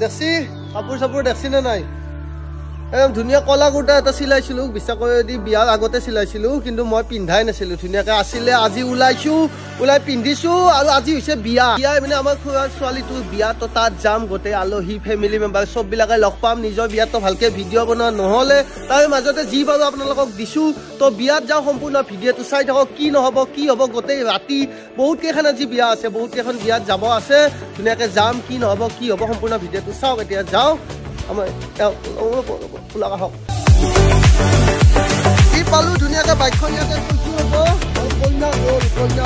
দেখছি কাপোৰ চাপোৰ দেখছি না নাই একদম ধুনীয়া কলা কুৰ্তা এটা চিলাইছিলো বিশ্বাস কৰি বিয়াৰ আগতে চিলাইছিলো কিন্তু মই পিন্ধাই নাছিলো ধুনীয়াকে আছিলে আজি ওলাই পিন্ধিছো আৰু আজি হৈছে বিয়া মানে আমাৰ খুৰাৰ ছোৱালীটো বিয়া তো তাত যাম গোটেই আলহী ফেমিলি মেম্বাৰ সব বিলাকে লগ পাম নিজৰ বিয়াত তো ভালকে ভিডিঅ' বনোৱা নহলে তাৰ মাজতে যি বাৰু আপোনালোকক দিছো তো বিয়াত যাওঁ সম্পূৰ্ণ ভিডিঅ'টো চাই থাকক কি নহব কি হ'ব গোটেই ৰাতি বহুত কেইখন আজি বিয়া আছে বহুত কেইখন বিয়াত যাব আছে ধুনীয়াকে যাম কি নহব কি হ'ব সম্পূৰ্ণ ভিডিঅ'টো চাওক এতিয়া যাওঁ আমাৰ ফুলাকা হওক কি পালো ধুনীয়াকে বাইকখন ইয়াতে থৈছো হ'ব কইনা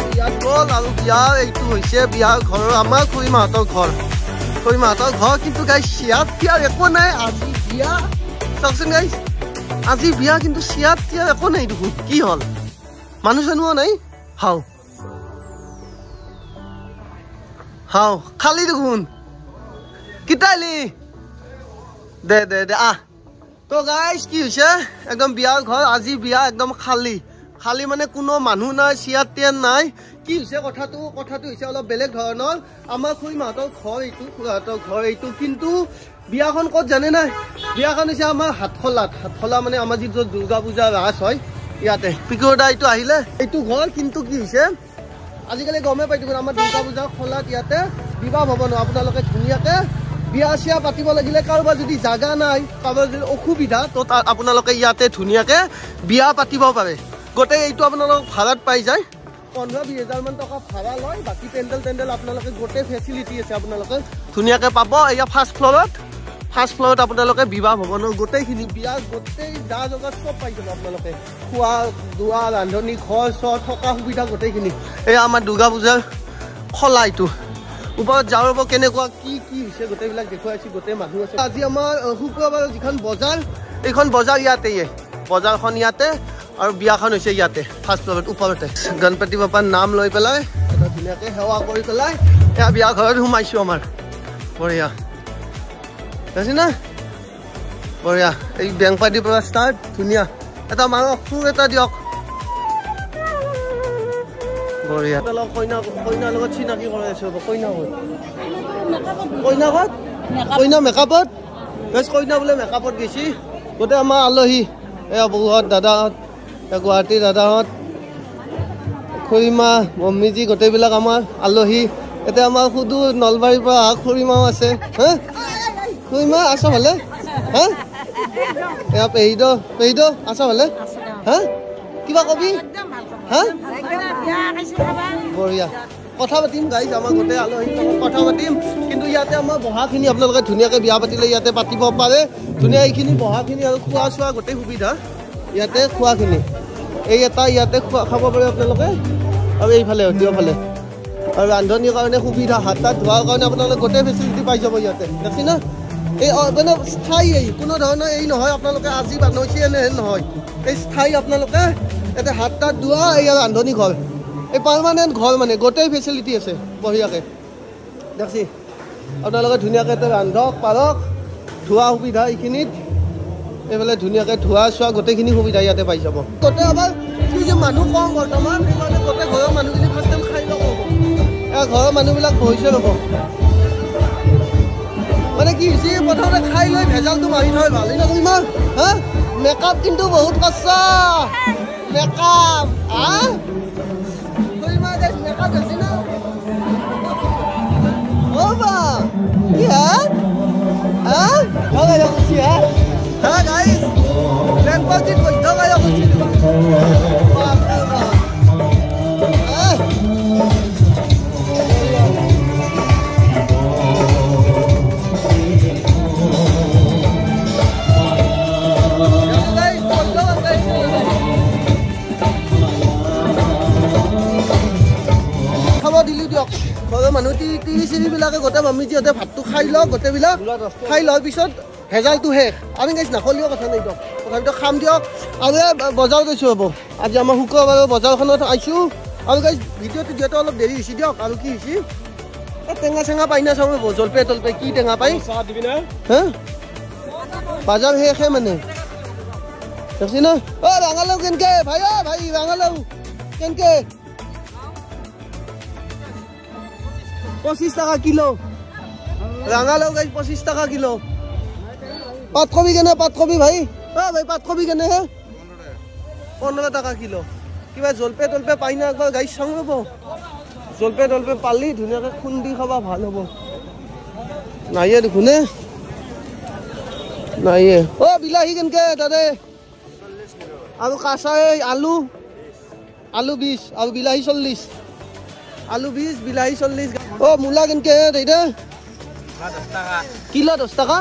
বিয়াত গ'ল আৰু বিয়াৰ এইটো হৈছে বিয়াৰ ঘৰৰ আমাৰ খুৰীমাহঁতৰ ঘৰ কিন্তু গাইছ চিয়াত তিয়াৰ একো নাই আজি বিয়া চাওকচোন গাইছ আজি বিয়া কিন্তু চিয়াত তিয়াৰ একো নাই দেখোন কি হ'ল মানুহ চানুহ নাই হাও খালি দেখোন কিতালি দে আহ তো গাইছ কি হৈছে একদম বিয়াৰ ঘৰ আজি বিয়া একদম খালি মানে কোনো মানুহ নাই চিয়াত তিয়াৰ নাই কি হৈছে কথাটো হৈছে অলপ বেলেগ ধৰণৰ আমাৰ খুৰীমাহঁতৰ ঘৰ এইটো কিন্তু বিয়াখন ক'ত জানে নাই বিয়াখন হৈছে আমাৰ হাতখলা মানে আমাৰ যিটো দুৰ্গা পূজা ৰাস হয় ইয়াতে পিকুৰদা এইটো আহিলে এইটো ঘৰ কিন্তু কি হৈছে আজিকালি গমে পাই দেখোন আমাৰ দুৰ্গা পূজা খলাত ইয়াতে বিবাহ ভৱন আপোনালোকে ধুনীয়াকে বিয়া চিয়া পাতিব লাগিলে কাৰোবাৰ যদি জাগা নাই কাৰোবাৰ যদি অসুবিধা তো আপোনালোকে ইয়াতে ধুনীয়াকে বিয়া পাতিব পাৰে গোটেই এইটো আপোনালোক ভাড়াত পাই যায় 15-20 মান টকা ভাড়া লয় বাকি পেণ্ডেল আপোনালোকে গোটেই ফেচিলিটি আছে আপোনালোকে ধুনীয়াকে পাব এয়া ফাৰ্ষ্ট ফ্লৰত আপোনালোকে বিবাহ ভৱনৰ গোটেইখিনি বিয়া গোটেই যা জগত চব পাই যাব আপোনালোকে খোৱা দুৱা ৰান্ধনি ঘৰ চৰ থকা সুবিধা গোটেইখিনি এয়া আমাৰ দুৰ্গা পূজাৰ খলা এইটো ওপৰত যাওঁ ৰ'ব কেনেকুৱা কি হৈছে গোটেইবিলাক দেখুৱাইছো গোটেই মানুহ আছে আজি আমাৰ শুক্ৰবাৰৰ যিখন বজাৰ এইখন বজাৰ বজাৰখন ইয়াতে আৰু বিয়াখন হৈছে ইয়াতে ফাৰ্ষ্ট ফ্লৰত ওপৰতে গণপতি বাপাৰ নাম লৈ পেলাই এটা ধুনীয়াকে সেৱা কৰি পেলাই এয়া বিয়া ঘৰত সোমাইছো আমাৰ বঢ়িয়া আছে না বঢ়িয়া এই বেংপাতিৰ পৰা ষ্টাৰ্ট ধুনীয়া এটা মানুহক সুৰ এটা দিয়ক বঢ়িয়া কইনাৰ লগত চিনাকি কৰাই আছো কইনা মেকআপত কইনা বোলে মেকআপত গৈছি গোটেই আমাৰ আলহী এয়া বৌহঁত দাদাহঁত গুৱাহাটীৰ দাদাহঁত খুৰীমা মম্মীজি গোটেইবিলাক আমাৰ আলহী এতিয়া আমাৰ সুদূৰ নলবাৰীৰ পৰা অহা খুৰীমাও আছে হা খুৰীমা আছা ভালে হা এয়া পেহিদ আছা ভালে হা কিবা কবি হা বঢ়িয়া কথা পাতিম গাইজ আমাৰ গোটেই আলহীৰ লগত কথা পাতিম কিন্তু ইয়াতে আমাৰ বহাখিনি আপোনালোকে ধুনীয়াকৈ বিয়া পাতিলে ইয়াতে পাতিব পাৰে ধুনীয়া এইখিনি বহাখিনি আৰু খোৱা চোৱা গোটেই সুবিধা ইয়াতে খোৱাখিনি এই এটা ইয়াতে খাব পাৰে আপোনালোকে আৰু এইফালে দিওফালে আৰু ৰান্ধনিৰ কাৰণে সুবিধা হাত তাত ধোৱাৰ কাৰণে আপোনালোকে গোটেই ফেচিলিটি পাই যাব ইয়াতে দেখছি না এই মানে স্থায়ী কোনো ধৰণৰ এই নহয় আপোনালোকে আজি বানৈছে এনেহেন নহয় এই স্থায়ী আপোনালোকে ইয়াতে হাত তাত ধোৱা এই ৰান্ধনি ঘৰ এই পাৰ্মানেণ্ট ঘৰ মানে গোটেই ফেচিলিটি আছে বঢ়িয়াকৈ দেখছি আপোনালোকে ধুনীয়াকৈ ৰান্ধক পাৰক ধোৱা সুবিধা এইখিনিত এইফালে ধুনীয়াকৈ ধোৱা চোৱা গোটেইখিনি সুবিধা ইয়াতে পাই যাব গোটেই আমাৰ কি যে মানুহ কম বৰ্তমান সেইকাৰণে গোটেই ঘৰৰ মানুহখিনি ফাৰ্ষ্ট টাইম খাই ল'ব ঘৰৰ মানুহবিলাক বহিছে ৰ'ব মানে কি হৈছে প্ৰথমতে খাই লৈ ভেজালটো মাৰি থয় ভাল ইমান হা মেকআপ কিন্তু বহুত কচ্চা মেকআপ মেকআপ আছে না ও বা কি হ্যাঁ গাইস ব্যাংকটি কইতো গায়া করছি ঘৰৰ মানুহ তিৰি চিৰিবিলাকে গোটেই মামিজিহঁতে ভাতটো খাই লওক গোটেইবিলাক খাই লোৱাৰ পিছত ভেজালটো শেষ আমি গাইছ নাখলিও কথা নাই দিয়ক তথাপিতো খাম দিয়ক আৰু বজাৰ গৈছোঁ হ'ব আজি আমাৰ শুক্ৰবাৰৰ বজাৰখনত আহিছোঁ আৰু গাইছ ভিডিঅ'টো দিওঁতে অলপ দেৰি হৈছে দিয়ক আৰু কি হৈছে এই টেঙা চেঙা পাই না চাব জলপাই তলপাই কি টেঙা পাই হা বজাৰ শেষে মানে দেখছি না ৰঙালাও কেনেকৈ ভাই ৰঙালাও কেনেকৈ 25 টাকা কিলো ৰঙালাও গাইছ 25 টাকা কিলো পাতকবি কেনে পাতকবি ভাই ভাই পাতকবি কেনে হে 15 টাকা কিলো কিবা জলপে তলপে পাই না একবাৰ গাইছ চাং ৰ'ব জলপে তলপে পালি ধুনীয়াকৈ খুন্দি খাবা ভাল হ'ব নাইয়ে দেখোন নাইয়ে বিলাহী কেনেকে দাদা আৰু কাঁচা আলু 20 আৰু বিলাহী 40 আলু 20 বিলাহী 40 মূলা কেনেকে দাদা কিলো 10 টাকা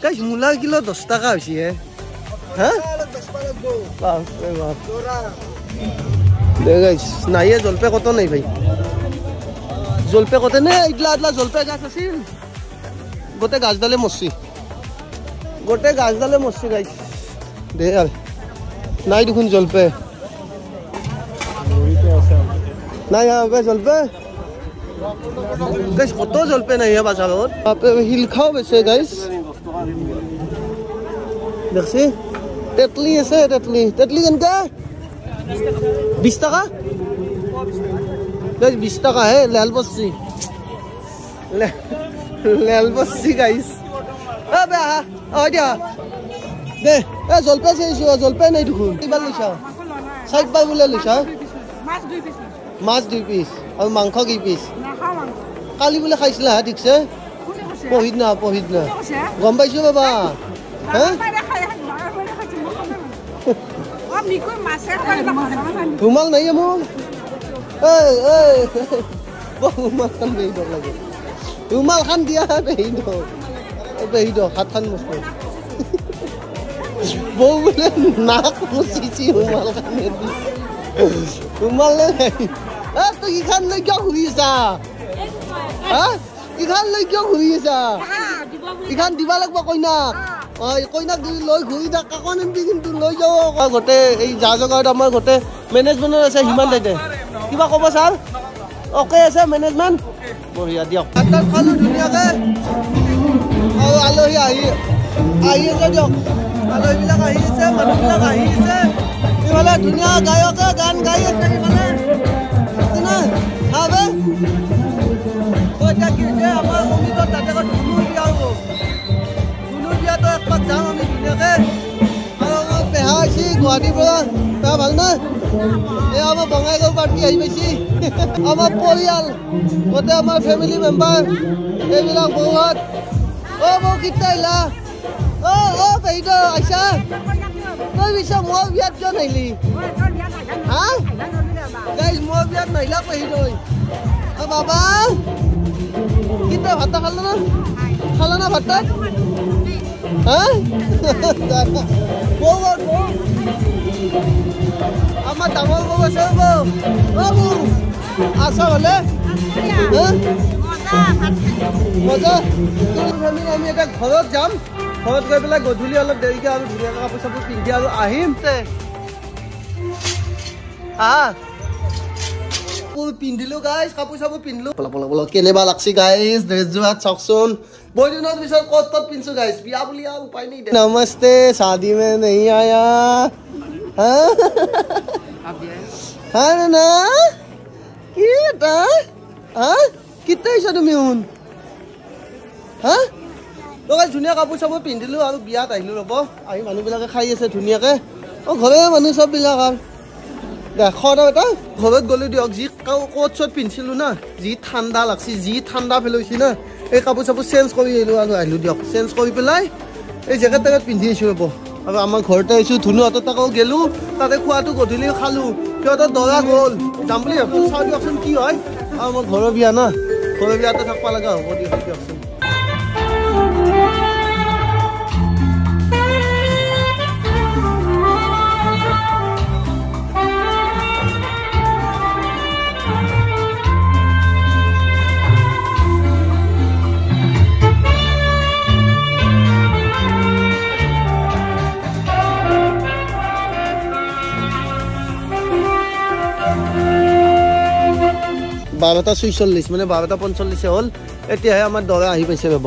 গাইছ মূলা কিলো 10 টাকা হৈছে হা গাইছ নাইয়ে জলপে কত নাই ভাই জলপে কতে নে এইগলা আদলা জলপে গাছ আছিল গোটে গাছডালে মরছি গাইছ দে আর নাই দেখুন জলপে নাই জলপে গাইছ কত জলপে নাই বাজারত হিল খাও বেছে গাইছ দেখছি তেতলি আছে তেতলি কেনকা 20 টাকা গাইছ 20 টাকা হে লাল বস্তি গাইছ দিয়া দে জলপে চাইছো জলপে নাই দেখোন কিবা লৈছা 60 বাৰ বোলে লৈছা মাছ 2 পিস আৰু মাংস কি পিস কালি বোলে খাইছিলা ঠিকছে পহিদ না গম পাইছো বাবা হা रुमाल नहीं है मोल रुमाल खान दिया है बेहिदो हाथ खान मुझको वो बोले नाक मुझी रुमाल खान रुमाल नहीं तो ये खान ले क्या हुई सा हाँ ये खान ले क्या हुई सा ये खान दीवार लग कोई ना কইনাক লৈ ঘূৰি থাক কাকন এমপি কিন্তু লৈ যাও গোটে এই যা জগাত আমাৰ গোটে মেনেজমেন্টৰ আছে হিমান দাইতে কিবা ক'ব ছাৰ ওকে আছে মেনেজমেন্ট বঢ়িয়া দিয়ক আটাত খালো ধুনীয়াকে আৰু আলহী আহি আছে দিয়ক আলহীবিলাক আহি আছে মানুহবিলাক আহি আছে এইফালে ধুনীয়া গায়কে গান গাই আছে এইফালে না হাবে এতিয়া কি হৈছে আমাৰ অমিতৰ তাতে ধুনু বিয়া হ'ব তো একপাক যাম আমি ধুনীয়াকে আৰু আমাৰ পেহা আহিছে গুৱাহাটীৰ পৰা পেহা ভাল না এই আমাৰ বঙাইগাঁও পাৰ্টি আহি পাইছে আমাৰ পৰিয়াল গোটেই আমাৰ ফেমিলি মেম্বাৰ এইবিলাক বৌহঁত বৌ কেতিয়া আহিলা পেহীটো আহিছা তই পিছে মোৰ বিয়াত কিয় নাহিলি হা গাইজ মোৰ বিয়াত নাহিলা পেহীটো বাবা কেতিয়া ভাত খালা না ভাত আমাৰ ডাঙৰ বউ আছে বাবু আশা হলে মজা আমি এটা ঘৰত যাম ঘৰত গৈ পেলাই গধূলি অলপ দেৰিকে আৰু ধুনীয়াকৈ কাপোৰ চাপোৰ পিন্ধি আৰু আহিম পিন্ধিলো গাইজ কাপোৰ চাপোৰ পিন্ধিলো কেনেবা লাগছি গাইজ ড্ৰেছযোৰ চাওকচোন बहुत दिनों पिछड़ कत पिंसु गाइस बिया बोली यार उपाय नहीं दे नमस्ते शादी में नहीं आया हां ना किता किता इसा तुम हुन हां तो गाइस धुनिया कापुर सब पिंदिलु आरो बियात आइलु रब आइ मानु बिलाके खाइ আছে ধুনিয়াকে ঘরে মানু সব বিলাক আর দেখো এটা ঘৰত গলি দিওক জি কোট চট পিনছিলু না জি ঠান্ডা লাগছি জি ঠান্ডা ফেলইছি না এই কাপোৰ চাপোৰ চেঞ্জ কৰি আহিলো দিয়ক চেঞ্জ কৰি পেলাই এই জেগাত তাত পিন্ধি আছো ৰব আৰু আমাৰ ঘৰতে আহিছো ধুনু হাতত তাকো গেলো তাতে খোৱাটো গধূলি খালো সিহঁতৰ দৰা গ'ল যাম বুলি ভাবিছো চাও দিয়কচোন কি হয় আৰু মোৰ ঘৰৰ বিয়া না ঘৰৰ বিয়াতে থাকবা লগা হ'ব দিয়কচোন বাৰটা 46 মানে 12টা 45 হ'ল এতিয়াহে আমাৰ দৰা আহি পাইছে ৰব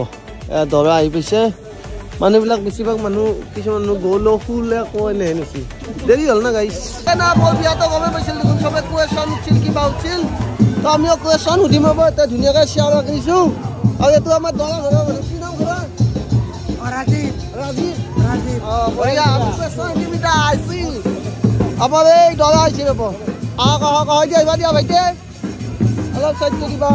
দৰা আহি পাইছে মানুহবিলাক বেছিভাগ মানুহ কিছুমান গ'ল ফুলে কয় নে নেকি দেৰি হ'ল না গাইছ না মোৰ বিয়াটো গমে পাইছিল দেখোন চবে কুৱেশ্যন উঠিছিল কিবা উঠিছিল তো আমিও কুৱেশ্যন সুধিম ৰব এটা ধুনীয়াকৈ শ্বেয়াৰ ৰাখিছোঁ আৰু এইটো আমাৰ দৰা ঘৰৰ কি নাম ঘৰৰ ৰাজীৱ ৰাজীৱ ৰাজীৱ বঢ়িয়া আমি 6 সেন্টিমিটাৰ আইছি আমাৰ এই দৰা আইছে ৰব আহক দিয়া দিয়া ভাইটি অলপ সাইড দিবা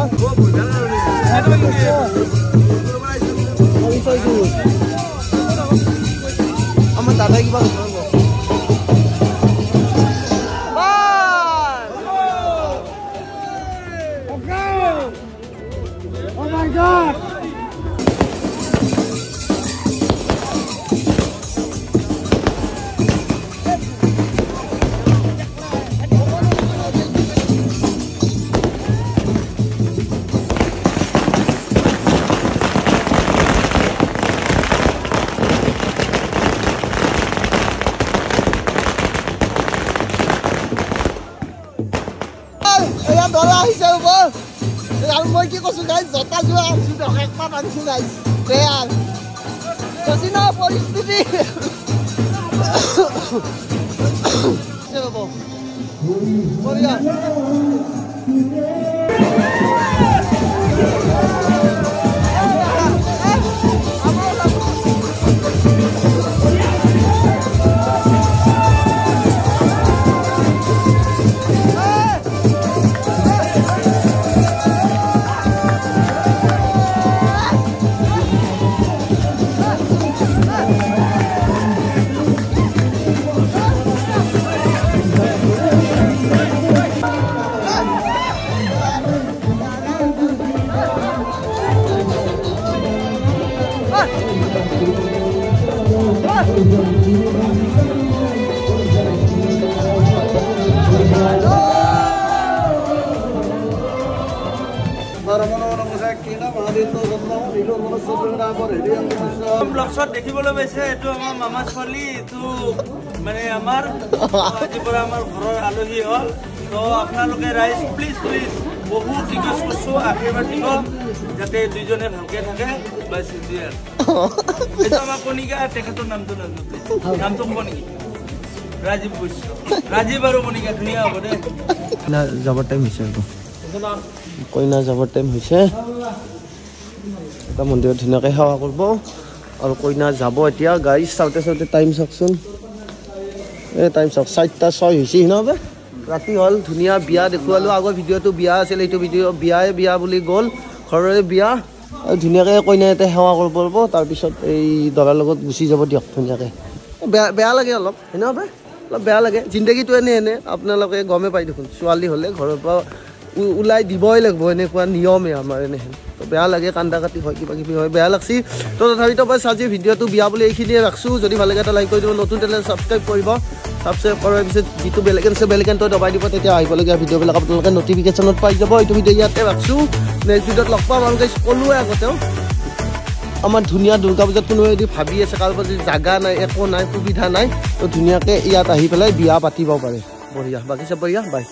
আমাৰ দাদা কিবা কৰব Oh my god দৰা আহিছে আৰু মই কি কৈছো গাইজ জতা যোৱা আনিছো একপাত আনিছো গাইজ বেয়া কচিনা পৰিস্থিতি বঢ়িয়া দেখিবলৈ পাইছে এইটো আমাৰ মামা ছোৱালী এইটো মানে আমাৰ আজিৰ পৰা আমাৰ ঘৰৰ আলহী হ'ল তো আপোনালোকে ৰাইজ প্লিজ বহুত ৰিকুৱেষ্ট কৰিছো আশীৰ্বাদ দিব যাতে দুইজনে ভালকে থাকে বাছ এইটোৱে এইটো আমাৰ কণিকা তেখেতৰ নামটো নামটো ক'ব নেকি ৰাজীৱ বৈশ্য ৰাজীৱ আৰু কণিকা ধুনীয়া হ'ব দে যাবৰ টাইম হৈছে কইনা যাবৰ টাইম হৈছে এটা মন্দিৰত ধুনীয়াকৈ সেৱা কৰিব আৰু কইনা যাব এতিয়া গাড়ী চাওঁতে টাইম চাওকচোন এই টাইম চাওক 4:06 হৈছে নহয় ৰাতি হ'ল ধুনীয়া বিয়া দেখুৱালোঁ আগৰ ভিডিঅ'টো বিয়া আছিল এইটো ভিডিঅ' বিয়া বুলি গ'ল ঘৰৰে বিয়া আৰু ধুনীয়াকৈ কইনা ইয়াতে সেৱা কৰিব পাৰিব তাৰপিছত এই দৰাৰ লগত গুচি যাব দিয়ক ধুনীয়াকৈ বেয়া লাগে অলপ হয় নহয় অলপ বেয়া লাগে জিন্দগীটো এনে আপোনালোকে গমে পাই দেখোন ছোৱালী হ'লে ঘৰৰ পৰা ওলাই দিবই লাগিব এনেকুৱা নিয়মে আমাৰ এনেহেন তো বেয়া লাগে কান্দা কাটি হয় কিবা কিবি হয় বেয়া লাগছি তো তথাপিতো বাছ আজি ভিডিঅ'টো বিয়া বুলি এইখিনিয়ে ৰাখছোঁ যদি ভাল লাগে এটা লাইক কৰি দিব নতুন চেনেল ছাবস্ক্ৰাইব কৰিব ছাবস্ক্ৰাইব কৰাৰ পিছত যিটো বেলেগেনটো দবাই দিব তেতিয়া আহিবলগীয়া ভিডিঅ'বিলাক আপোনালোকে নটিফিকেশ্যনত পাই যাব এইটো ভিডিঅ' ইয়াতে ৰাখছোঁ নেক্সট ভিডিঅ'ত লগ পাম আৰু গাইজ ক'লোৱে আগতেও আমাৰ ধুনীয়া দুৰ্গা পূজাত কোনোবাই যদি ভাবি আছে কাৰোবাৰ যদি জাগা নাই একো নাই সুবিধা নাই তো ধুনীয়াকৈ ইয়াত আহি পেলাই বিয়া পাতিব পাৰে বঢ়িয়া বাকী চব বঢ়িয়া বাই